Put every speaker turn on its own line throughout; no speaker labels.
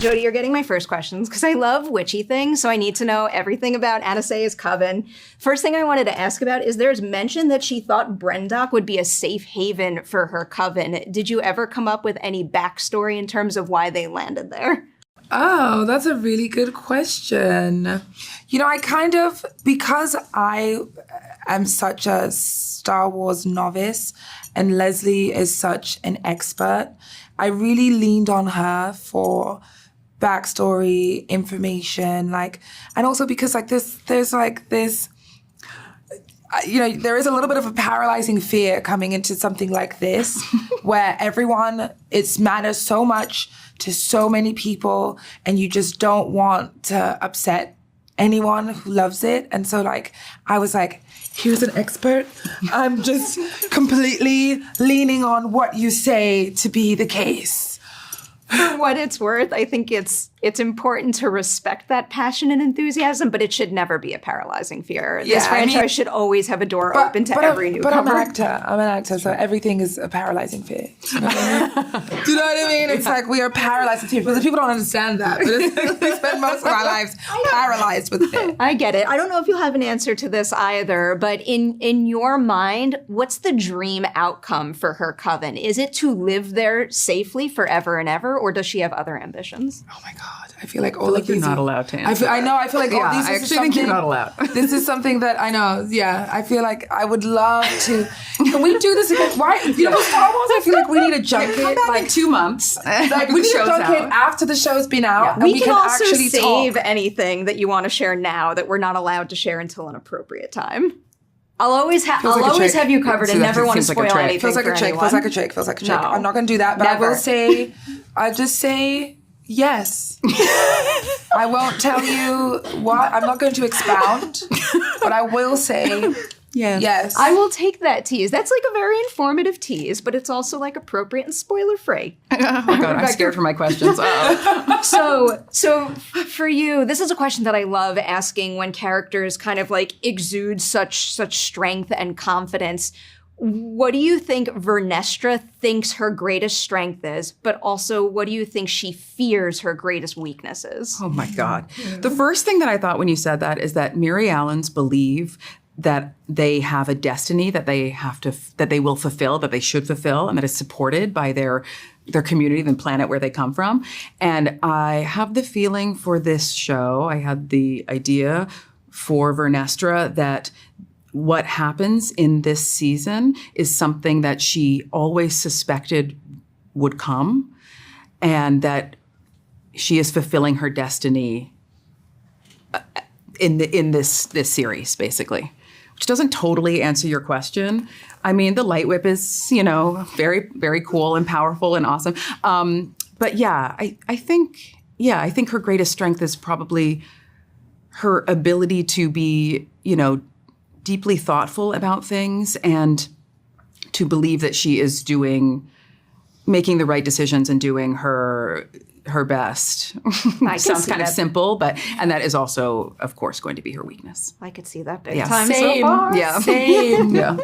Jodie, you're getting my first questions because I love witchy things, so I need to know everything about Aniseya's coven. First thing I wanted to ask about is there's mention that she thought Brendok would be a safe haven for her coven. Did you ever come up with any backstory in terms of why they landed there?
Oh, that's a really good question. You know, because I am such a Star Wars novice and Leslie is such an expert, I really leaned on her for backstory, information, and also because there's this, there is a little bit of a paralyzing fear coming into something like this, where it matters so much to so many people, and you just don't want to upset anyone who loves it. And so I was like, here's an expert. I'm just completely leaning on what you say to be the case.
For what it's worth, I think it's important to respect that passion and enthusiasm, but it should never be a paralyzing fear. This franchise should always have a door open to every newcomer.
But I'm an actor, so everything is a paralyzing fear. You know what I mean? Do you know what I mean? It's like we are paralyzed with fear, but people don't understand that. But we spend most of our lives paralyzed with fear.
I get it. I don't know if you'll have an answer to this either, but in your mind, what's the dream outcome for her coven? Is it to live there safely forever and ever, or does she have other ambitions?
Oh my God. I feel like all of these...
you're not allowed to answer.
I know. I feel like all these...
I actually think you're not allowed.
This is something that I know. Yeah. I feel like I would love to... Can we do this again? Why? You know, Star Wars, I feel like we need a junket.
Come back in 2 months.
We need a junket after the show's been out.
Yeah.
And
we can also
actually
save
talk.
anything that you want to share now that we're not allowed to share until an appropriate time. I'll always have you covered and never want to spoil anything.
Feels like a trick. Feels like a trick. No. I'm not going to do that, but never. I'll just say yes. I won't tell you what. I'm not going to expound, but I will say yes.
I will take that tease. That's a very informative tease, but it's also appropriate and spoiler free.
Oh my God, I'm scared for my questions.
So for you, this is a question that I love asking when characters kind of exude such strength and confidence. What do you think Vernestra thinks her greatest strength is, but also what do you think she fears her greatest weakness is?
Oh my God. The first thing that I thought when you said that is that Mary Allens believe that they have a destiny that they will fulfill, that they should fulfill, and that is supported by their community, the planet where they come from. And I have the feeling for this show, I had the idea for Vernestra that what happens in this season is something that she always suspected would come, and that she is fulfilling her destiny in this series, basically. Which doesn't totally answer your question. I mean, the Lightwhip is, very, very cool and powerful and awesome. But yeah, I think her greatest strength is probably her ability to be, deeply thoughtful about things and to believe that she is making the right decisions and doing her best. Sounds kind of simple, and that is also, of course, going to be her weakness.
I could see that big time
Same.
so far.
Yeah.
Same.
Yeah.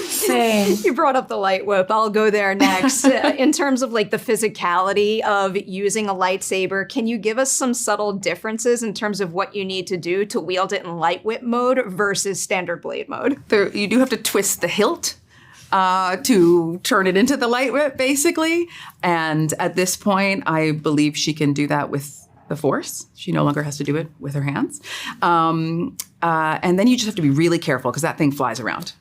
Same.
You brought up the Lightwhip. I'll go there next. In terms of the physicality of using a lightsaber, can you give us some subtle differences in terms of what you need to do to wield it in Lightwhip mode versus standard blade mode?
You do have to twist the hilt to turn it into the Lightwhip, basically. And at this point, I believe she can do that with the Force. She no longer has to do it with her hands. And then you just have to be really careful because that thing flies around.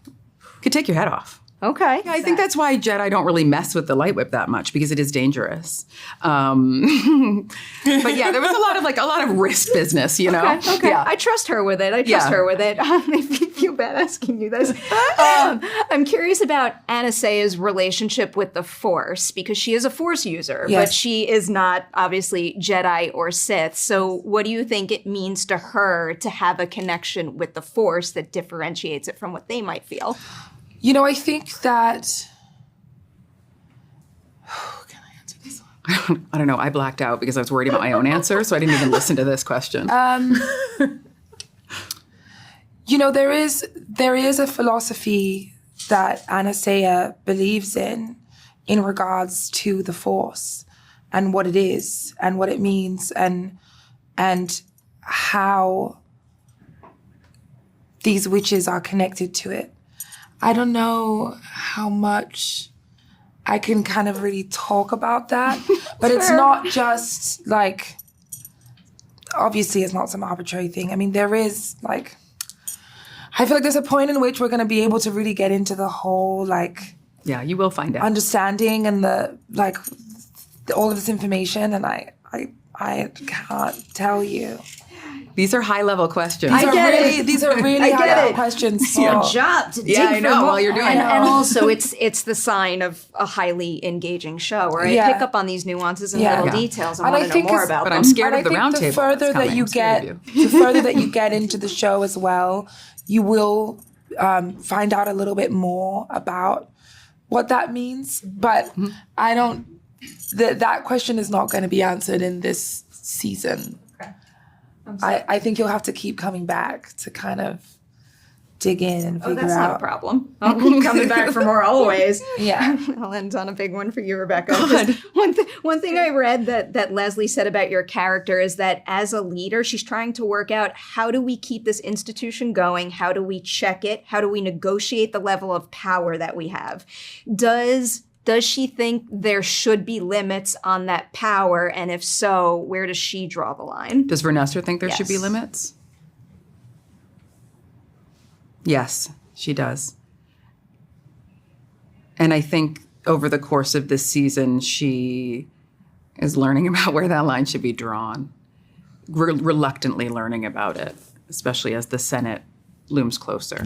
Could take your head off.
Okay.
Yeah, I think that's why Jedi don't really mess with the Lightwhip that much, because it is dangerous. But yeah, there was a lot of risk business, Okay.
Yeah. I trust her with it. I feel bad asking you this. I'm curious about Aniseya's relationship with the Force, because she is a Force user, but she is not obviously Jedi or Sith. So what do you think it means to her to have a connection with the Force that differentiates it from what they might feel?
I think that... Can I answer this one?
I don't know. I blacked out because I was worried about my own answer, so I didn't even listen to this question.
There is a philosophy that Aniseya believes in regards to the Force. what it is and what it means and how these witches are connected to it. I don't know how much I can kind of really talk about that, but it's not just like, obviously it's not some arbitrary thing. I mean, there is like, I feel like there's a point in which we're going to be able to really get into the whole like,
yeah, you will find out,
understanding and the like all of this information, and I can't tell you.
These are high-level questions.
These are really high-level questions.
It's your job to dig
I
for
know.
more.
While you're doing
and,
it.
and also, it's the sign of a highly engaging show where I pick up on these nuances and little details and want to know more about them.
But I'm scared
and
of the round table.
The further that you get, the further that you get into the show as well, you will find out a little bit more about what that means. But I don't. That question is not going to be answered in this season. I think you'll have to keep coming back to kind of dig in and figure
that's
out.
Not a problem. I'll keep coming back for more always.
Yeah.
I'll end on a big one for you, Rebecca. One thing I read that Leslie said about your character is that as a leader, she's trying to work out, how do we keep this institution going? How do we check it? How do we negotiate the level of power that we have? Does she think there should be limits on that power? And if so, where does she draw the line?
Does Vernestra think there should be limits? Yes, she does. And I think over the course of this season, she is learning about where that line should be drawn. Reluctantly learning about it, especially as the Senate looms closer.